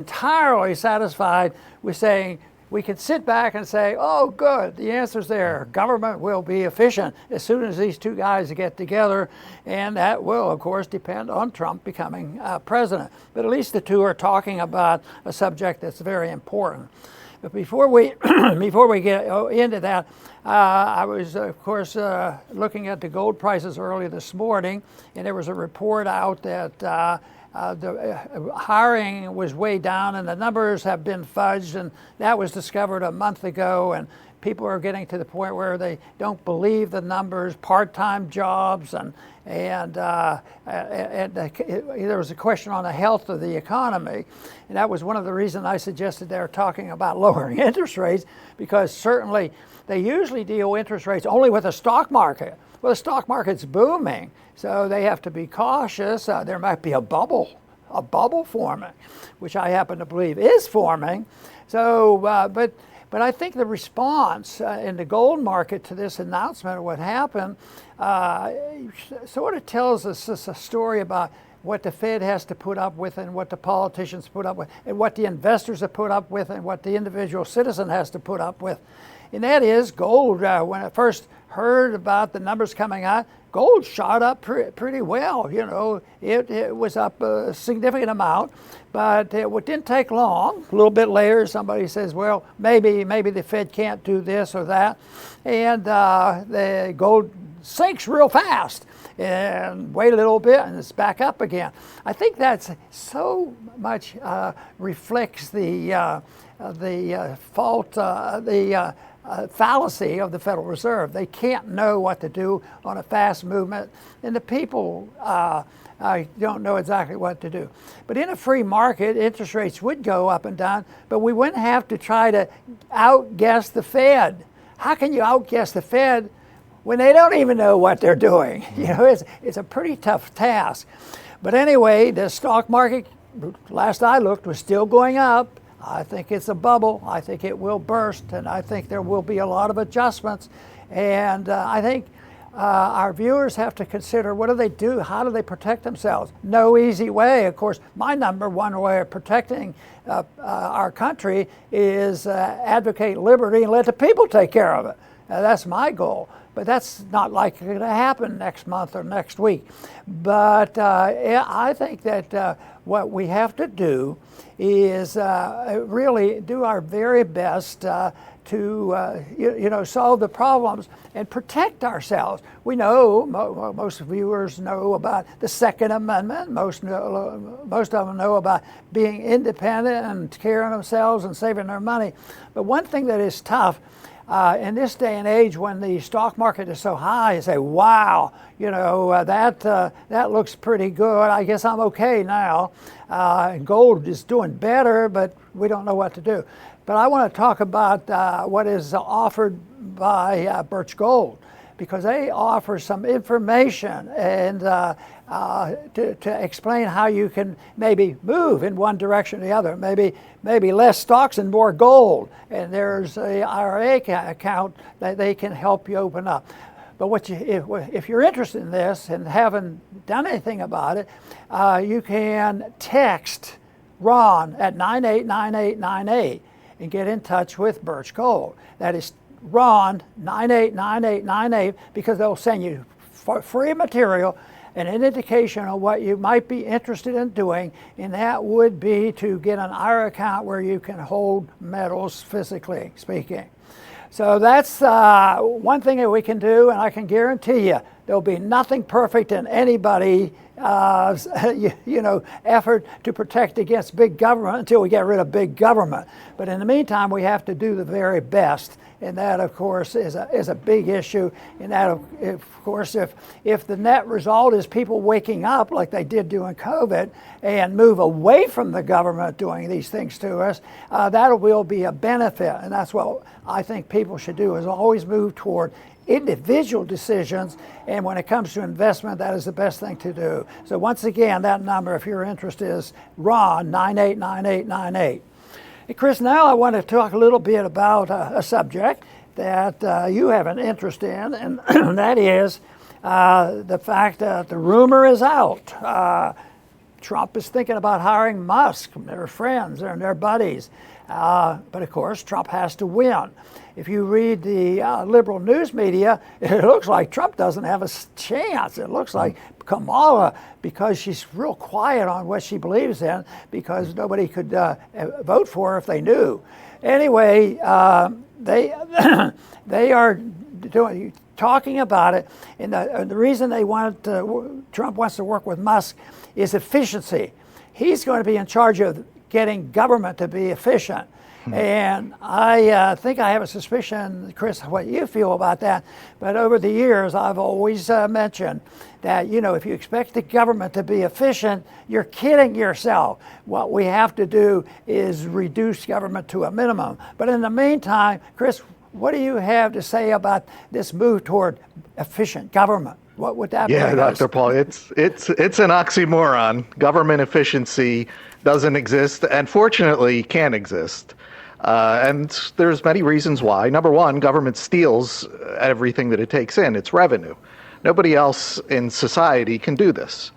entirely satisfied with saying we can sit back and say, oh, good, the answer's there. Government will be efficient as soon as these two guys get together, and that will, of course, depend on Trump becoming president. But at least the two are talking about a subject that's very important. But before we before we get into that, I was, of course, looking at the gold prices early this morning, and there was a report out that the hiring was way down, and the numbers have been fudged, and that was discovered a month ago, and people are getting to the point where they don't believe the numbers, part-time jobs, and there was a question on the health of the economy, and that was one of the reasons I suggested they were talking about lowering interest rates, because certainly they usually deal interest rates only with the stock market. Well, the stock market's booming, so they have to be cautious. There might be a bubble forming, which I happen to believe is forming. So, but I think the response in the gold market to this announcement of what happened sort of tells us a story about what the Fed has to put up with and what the politicians put up with and what the investors have put up with and what the individual citizen has to put up with. And that is gold. When I first heard about the numbers coming out, gold shot up pretty well. You know, it was up a significant amount, but it didn't take long. A little bit later, somebody says, well, maybe the Fed can't do this or that. And the gold sinks real fast and wait a little bit and it's back up again. I think that's so much reflects the fallacy of the Federal Reserve. They can't know what to do on a fast movement, and the people don't know exactly what to do. But in a free market, interest rates would go up and down, but we wouldn't have to try to outguess the Fed. How can you outguess the Fed when they don't even know what they're doing? You know, it's a pretty tough task. But anyway, the stock market, last I looked, was still going up. I think it's a bubble. I think it will burst, and I think there will be a lot of adjustments. And I think our viewers have to consider, what do they do? How do they protect themselves? No easy way. Of course, my number one way of protecting our country is advocate liberty and let the people take care of it. That's my goal. But that's not likely to happen next month or next week. But I think that what we have to do is really do our very best to solve the problems and protect ourselves. We know, most viewers know about the Second Amendment. Most of them know about being independent and caring themselves and saving their money. But one thing that is tough in this day and age, when the stock market is so high, you say, wow, that looks pretty good. I guess I'm okay now. Gold is doing better, but we don't know what to do. But I want to talk about what is offered by Birch Gold, because they offer some information and to explain how you can maybe move in one direction or the other. Maybe less stocks and more gold. And there's a IRA account that they can help you open up. But if you're interested in this and haven't done anything about it, you can text Ron at 989898 and get in touch with Birch Gold. That is Ron 989898, because they'll send you free material and an indication of what you might be interested in doing, and that would be to get an IRA account where you can hold metals, physically speaking. So that's one thing that we can do, and I can guarantee you there'll be nothing perfect in anybody effort to protect against big government until we get rid of big government. But in the meantime, we have to do the very best, and that, of course, is a big issue. And that, of course, if the net result is people waking up like they did during COVID and move away from the government doing these things to us, that will be a benefit. And that's what I think people should do, is always move toward individual decisions, and when it comes to investment, that is the best thing to do. So once again, that number, if you're interested, is Ron 989898. Hey, Chris, now I want to talk a little bit about a subject that you have an interest in, and that is the fact that the rumor is out Trump is thinking about hiring Musk. They're friends and they're buddies. But of course, Trump has to win. If you read the liberal news media, it looks like Trump doesn't have a chance. It looks like Kamala, because she's real quiet on what she believes in, because nobody could vote for her if they knew. Anyway, they they are talking about it, and the reason they want Trump wants to work with Musk is efficiency. He's going to be in charge of getting government to be efficient. And I think I have a suspicion, Chris, what you feel about that. But over the years, I've always mentioned that, if you expect the government to be efficient, you're kidding yourself. What we have to do is reduce government to a minimum. But in the meantime, Chris, what do you have to say about this move toward efficient government? What would that be? Yeah, Dr. Paul, it's an oxymoron. Government efficiency doesn't exist, and fortunately can't exist. And there's many reasons why. Number one, government steals everything that it takes in. It's revenue. Nobody else in society can do this.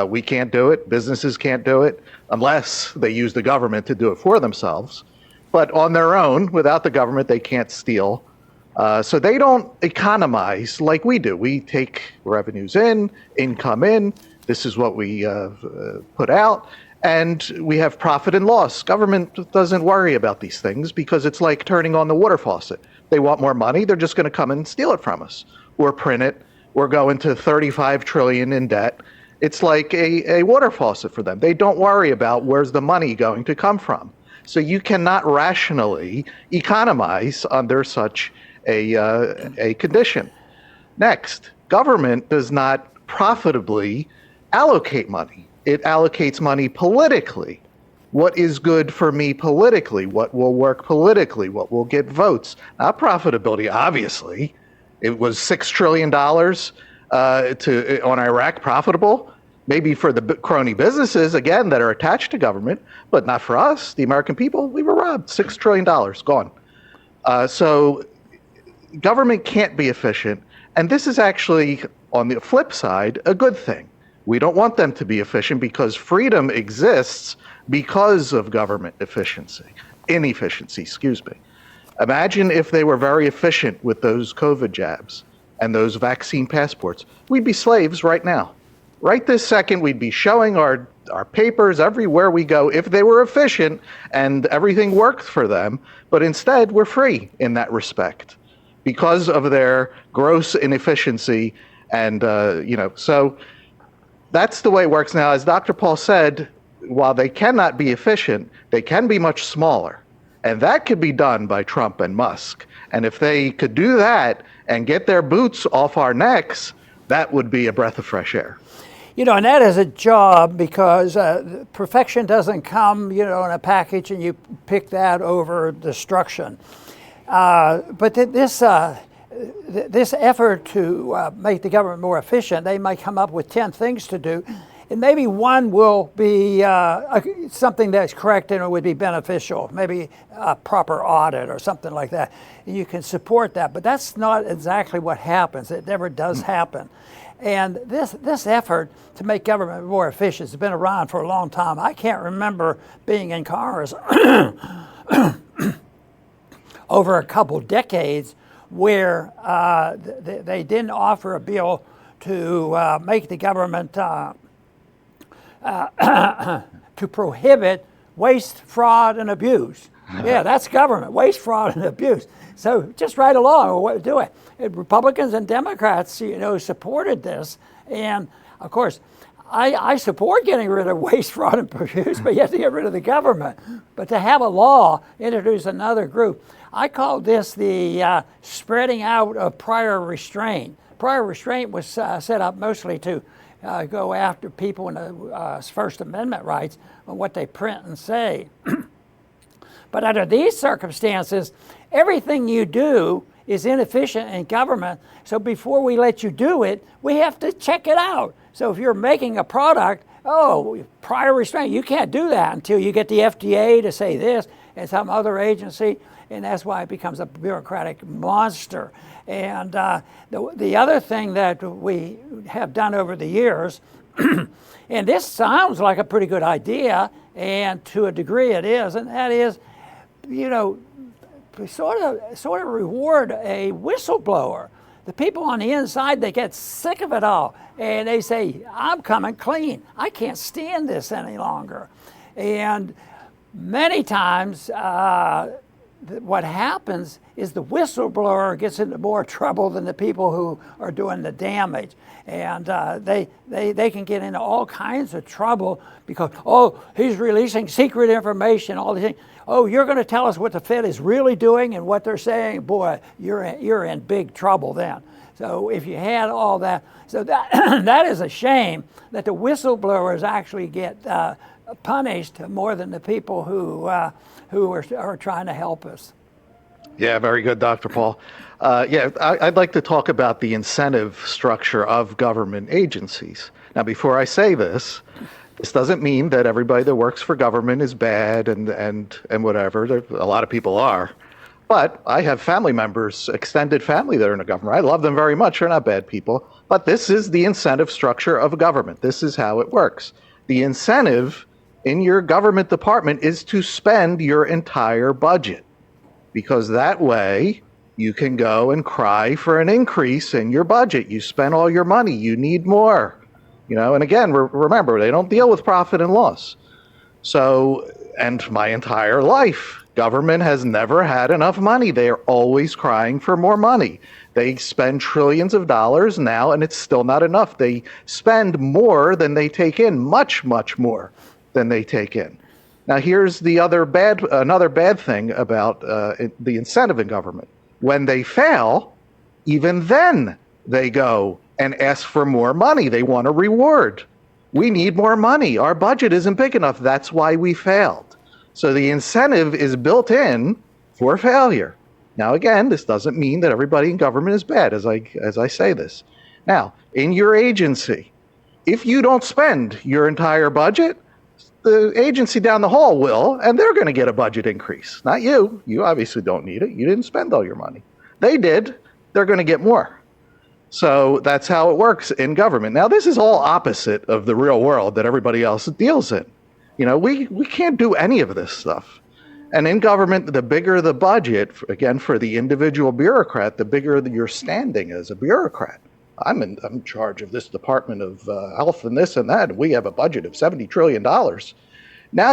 We can't do it. Businesses can't do it unless they use the government to do it for themselves. But on their own, without the government, they can't steal. So they don't economize like we do. We take revenues in, income in. This is what we put out. And we have profit and loss. Government doesn't worry about these things because it's like turning on the water faucet. They want more money, they're just going to come and steal it from us or print it or go into 35 trillion in debt. It's like a water faucet for them. They don't worry about where's the money going to come from. So you cannot rationally economize under such a condition. Next, government does not profitably allocate money. It allocates money politically. What is good for me politically? What will work politically? What will get votes? Not profitability, obviously. It was $6 trillion on Iraq profitable, maybe for the crony businesses, again, that are attached to government, but not for us, the American people. We were robbed. $6 trillion, gone. So government can't be efficient. And this is actually, on the flip side, a good thing. We don't want them to be efficient because freedom exists because of government inefficiency, excuse me. Imagine if they were very efficient with those COVID jabs and those vaccine passports. We'd be slaves right now. Right this second, we'd be showing our papers everywhere we go if they were efficient and everything worked for them. But instead, we're free in that respect because of their gross inefficiency. And, so that's the way it works now. As Dr. Paul said, while they cannot be efficient, they can be much smaller. And that could be done by Trump and Musk. And if they could do that and get their boots off our necks, that would be a breath of fresh air. And that is a job because perfection doesn't come, in a package and you pick that over destruction. But this effort to make the government more efficient, they might come up with 10 things to do, and maybe one will be something that's correct and it would be beneficial, maybe a proper audit or something like that. And you can support that, but that's not exactly what happens. It never does happen. And this effort to make government more efficient has been around for a long time. I can't remember being in Congress over a couple decades where they didn't offer a bill to make the government to prohibit waste, fraud, and abuse. Yeah, that's government, waste, fraud, and abuse. So just right along, do it. Republicans and Democrats, supported this. And of course, I support getting rid of waste, fraud, and abuse, but you have to get rid of the government. But to have a law, introduce another group, I call this the spreading out of prior restraint. Prior restraint was set up mostly to go after people in the First Amendment rights on what they print and say. But under these circumstances, everything you do is inefficient in government. So before we let you do it, we have to check it out. So if you're making a product, prior restraint, you can't do that until you get the FDA to say this and some other agency. And that's why it becomes a bureaucratic monster. And the other thing that we have done over the years And this sounds like a pretty good idea, and to a degree it is, and that is, you know, sort of reward a whistleblower. The people on the inside, they get sick of it all, and they say, I'm coming clean. I can't stand this any longer. And many times, what happens is the whistleblower gets into more trouble than the people who are doing the damage. And they can get into all kinds of trouble because, oh, he's releasing secret information, all these things. Oh, you're going to tell us what the Fed is really doing and what they're saying? Boy, you're in big trouble then. So if you had all that, so that that is a shame that the whistleblowers actually get punished more than the people who are trying to help us. Yeah, very good, Dr. Paul. I'd like to talk about the incentive structure of government agencies. Now, before I say this doesn't mean that everybody that works for government is bad and whatever. A lot of people are. But I have family members, extended family that are in the government. I love them very much. They're not bad people. But this is the incentive structure of government. This is how it works. The incentive in your government department is to spend your entire budget, because that way you can go and cry for an increase in your budget. You spent all your money. You need more. And again, remember, they don't deal with profit and loss. So, and my entire life, government has never had enough money. They are always crying for more money. They spend trillions of dollars now, and it's still not enough. They spend more than they take in, much, much more than they take in. Now, here's another bad thing about the incentive in government. When they fail, even then they go and ask for more money. They want a reward. We need more money. Our budget isn't big enough. That's why we failed. So the incentive is built in for failure. Now, again, this doesn't mean that everybody in government is bad, as I say this. Now, in your agency, if you don't spend your entire budget, the agency down the hall will, and they're going to get a budget increase. Not you. You obviously don't need it. You didn't spend all your money. They did. They're going to get more. So that's how it works in government. Now, this is all opposite of the real world that everybody else deals in. We can't do any of this stuff. And in government, the bigger the budget, again, for the individual bureaucrat, the bigger your standing as a bureaucrat. I'm in charge of this department of health and this and that. We have a budget of $70 trillion. Now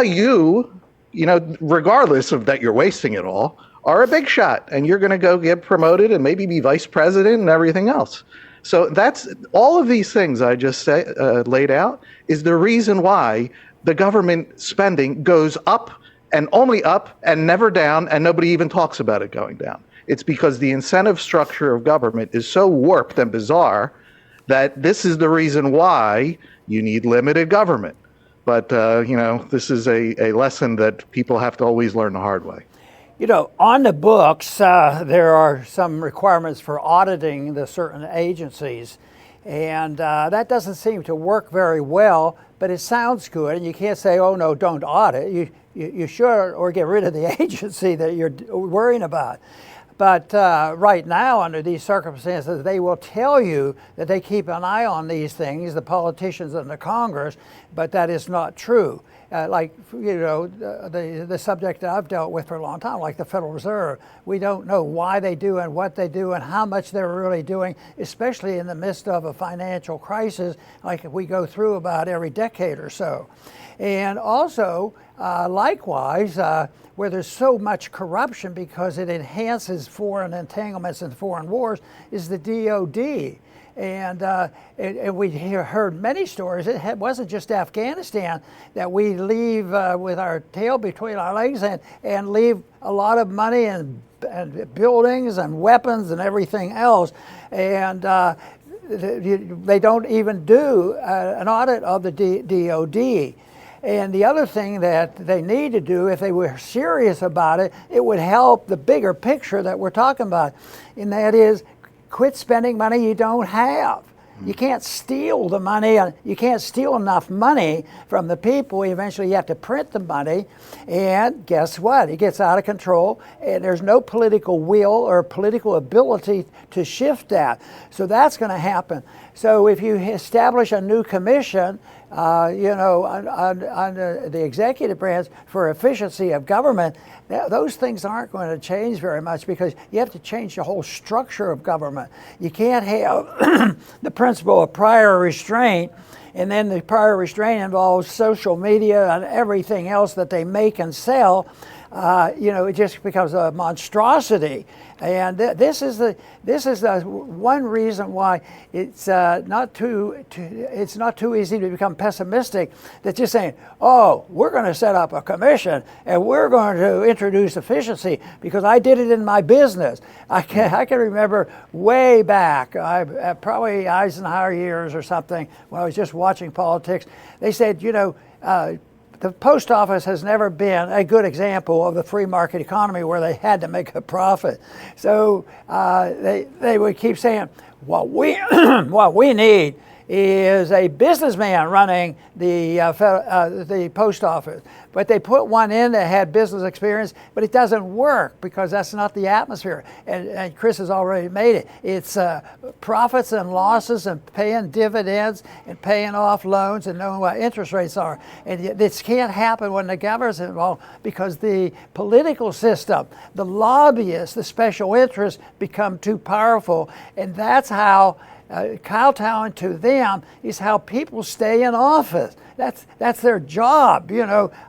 regardless of that you're wasting it all, are a big shot, and you're going to go get promoted and maybe be vice president and everything else. So that's all of these things I just laid out is the reason why the government spending goes up and only up and never down, and nobody even talks about it going down. It's because the incentive structure of government is so warped and bizarre that this is the reason why you need limited government. But, this is a lesson that people have to always learn the hard way. On the books, there are some requirements for auditing the certain agencies, and that doesn't seem to work very well, but it sounds good, and you can't say, oh, no, don't audit. You should, or get rid of the agency that you're worrying about. But right now, under these circumstances, they will tell you that they keep an eye on these things, the politicians and the Congress, but that is not true. The subject that I've dealt with for a long time, like the Federal Reserve, we don't know why they do and what they do and how much they're really doing, especially in the midst of a financial crisis like we go through about every decade or so. And also, likewise, where there's so much corruption because it enhances foreign entanglements and foreign wars, is the DOD. And we heard many stories. It wasn't just Afghanistan that we leave with our tail between our legs and leave a lot of money and buildings and weapons and everything else. And they don't even do an audit of the DOD. And the other thing that they need to do, if they were serious about it, it would help the bigger picture that we're talking about. And that is, quit spending money you don't have. You can't steal the money. You can't steal enough money from the people. Eventually you have to print the money. And guess what? It gets out of control. And there's no political will or political ability to shift that. So that's going to happen. So if you establish a new commission, on the executive branch for efficiency of government, those things aren't going to change very much because you have to change the whole structure of government. You can't have the principle of prior restraint, and then the prior restraint involves social media and everything else that they make and sell. It just becomes a monstrosity. And this is the one reason why it's not too easy to become pessimistic. That's just saying, oh, we're going to set up a commission and we're going to introduce efficiency because I did it in my business. I can remember way back, probably Eisenhower years or something, when I was just watching politics. They said, the post office has never been a good example of the free market economy where they had to make a profit. So they would keep saying, what we need is a businessman running the post office. But they put one in that had business experience, but it doesn't work because that's not the atmosphere. And Chris has already made it. It's profits and losses and paying dividends and paying off loans and knowing what interest rates are. And this can't happen when the government's involved because the political system, the lobbyists, the special interests become too powerful. And that's how kowtowing to them is how people stay in office. That's their job.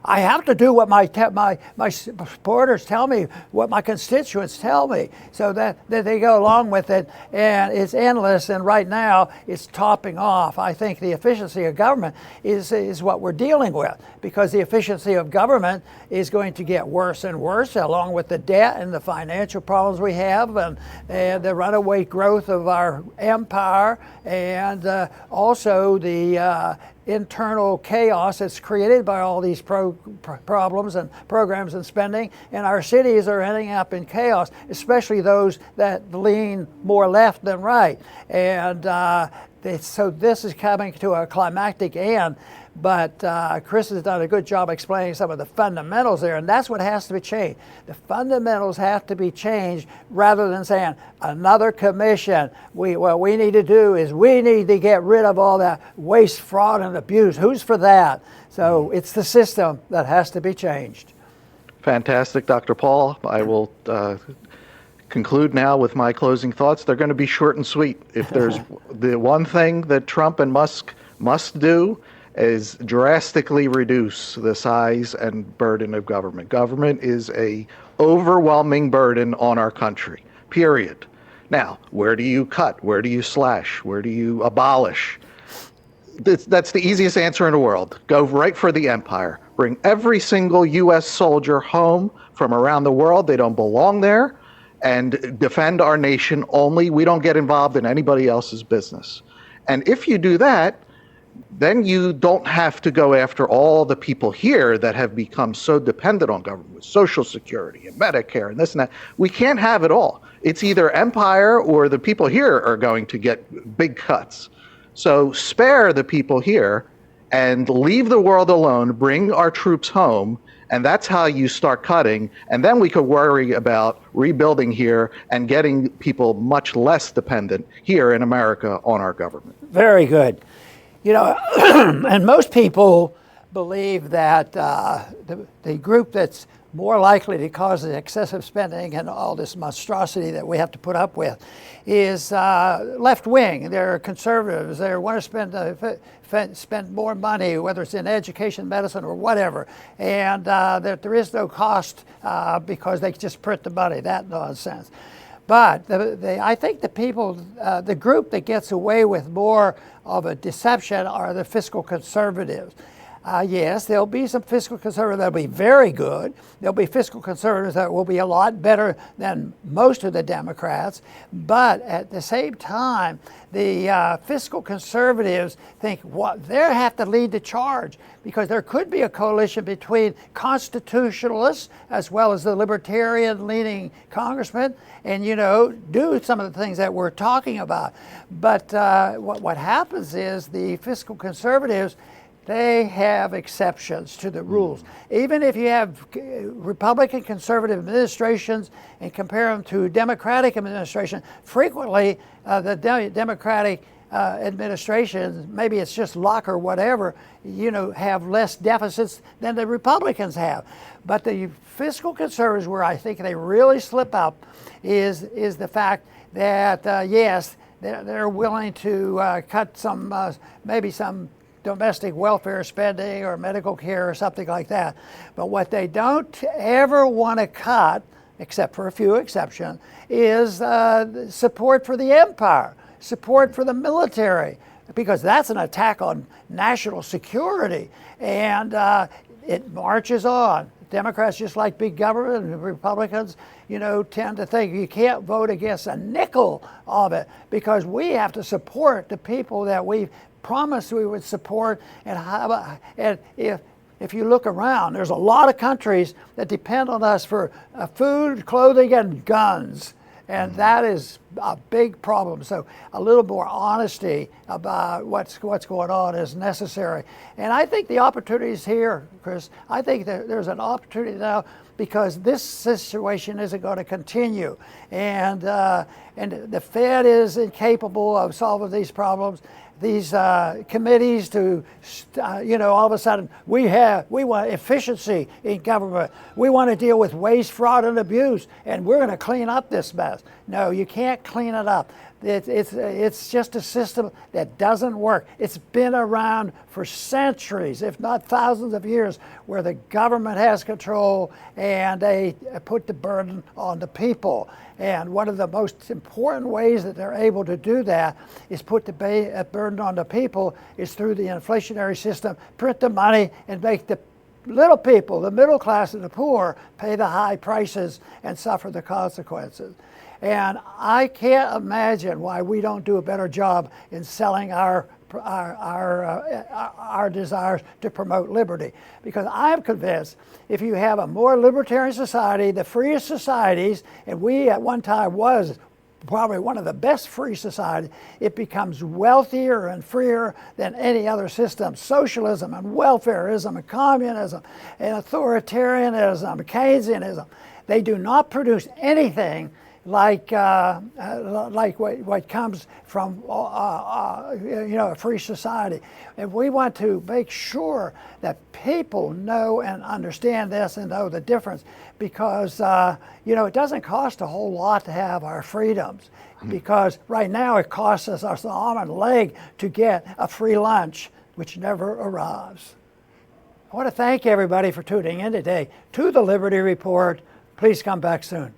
I have to do what my supporters tell me, what my constituents tell me, so that they go along with it, and it's endless. And right now, it's topping off. I think the efficiency of government is what we're dealing with, because the efficiency of government is going to get worse and worse, along with the debt and the financial problems we have, and the runaway growth of our empire, and also the internal chaos that's created by all these problems and programs and spending. And our cities are ending up in chaos, especially those that lean more left than right. And so this is coming to a climactic end. But Chris has done a good job explaining some of the fundamentals there, and that's what has to be changed. The fundamentals have to be changed rather than saying another commission. What we need to do is we need to get rid of all that waste, fraud, and abuse. Who's for that? So it's the system that has to be changed. Fantastic, Dr. Paul. I will conclude now with my closing thoughts. They're going to be short and sweet. If there's the one thing that Trump and Musk must do, is drastically reduce the size and burden of government. Government is a overwhelming burden on our country, period. Now, where do you cut? Where do you slash? Where do you abolish? That's the easiest answer in the world. Go right for the empire. Bring every single U.S. soldier home from around the world. They don't belong there. And defend our nation only. We don't get involved in anybody else's business. And if you do that, then you don't have to go after all the people here that have become so dependent on government with Social Security and Medicare and this and that. We can't have it all. It's either empire or the people here are going to get big cuts. So spare the people here and leave the world alone, bring our troops home, and that's how you start cutting. And then we could worry about rebuilding here and getting people much less dependent here in America on our government. Very good. And most people believe that the group that's more likely to cause the excessive spending and all this monstrosity that we have to put up with is left wing. They're conservatives. They want to spend more money, whether it's in education, medicine, or whatever, and that there is no cost because they just print the money. That nonsense. But I think the group that gets away with more of a deception are the fiscal conservatives. Yes, there'll be some fiscal conservatives that'll be very good. There'll be fiscal conservatives that will be a lot better than most of the Democrats. But at the same time, the fiscal conservatives think they have to lead the charge, because there could be a coalition between constitutionalists as well as the libertarian-leaning congressmen, and do some of the things that we're talking about. But what happens is the fiscal conservatives, they have exceptions to the rules. Even if you have Republican conservative administrations and compare them to Democratic administration, frequently the Democratic administrations, maybe it's just luck or whatever, have less deficits than the Republicans have. But the fiscal conservatives, where I think they really slip up, is the fact that yes, they're willing to cut some, maybe some domestic welfare spending or medical care or something like that. But what they don't ever want to cut, except for a few exceptions, is support for the empire, support for the military, because that's an attack on national security, and it marches on. Democrats just like big government, and Republicans, tend to think you can't vote against a nickel of it because we have to support the people that we promised we would support. And if you look around, there's a lot of countries that depend on us for food, clothing, and guns. And that is a big problem. So a little more honesty about what's going on is necessary. And I think the opportunity is here, Chris. I think that there's an opportunity now because this situation isn't going to continue. And the Fed is incapable of solving these problems. These committees to, all of a sudden we want efficiency in government. We want to deal with waste, fraud, and abuse, and we're going to clean up this mess. No, you can't clean it up. It's just a system that doesn't work. It's been around for centuries, if not thousands of years, where the government has control and they put the burden on the people. And one of the most important ways that they're able to do that is put the burden on the people is through the inflationary system, print the money and make the little people, the middle class and the poor, pay the high prices and suffer the consequences. And I can't imagine why we don't do a better job in selling our desires to promote liberty. Because I'm convinced if you have a more libertarian society, the freest societies, and we at one time was probably one of the best free societies, it becomes wealthier and freer than any other system. Socialism and welfarism and communism and authoritarianism and Keynesianism, they do not produce anything like what comes from a free society. And we want to make sure that people know and understand this and know the difference, because it doesn't cost a whole lot to have our freedoms, because right now it costs us an arm and leg to get a free lunch, which never arrives. I want to thank everybody for tuning in today to the Liberty Report. Please come back soon.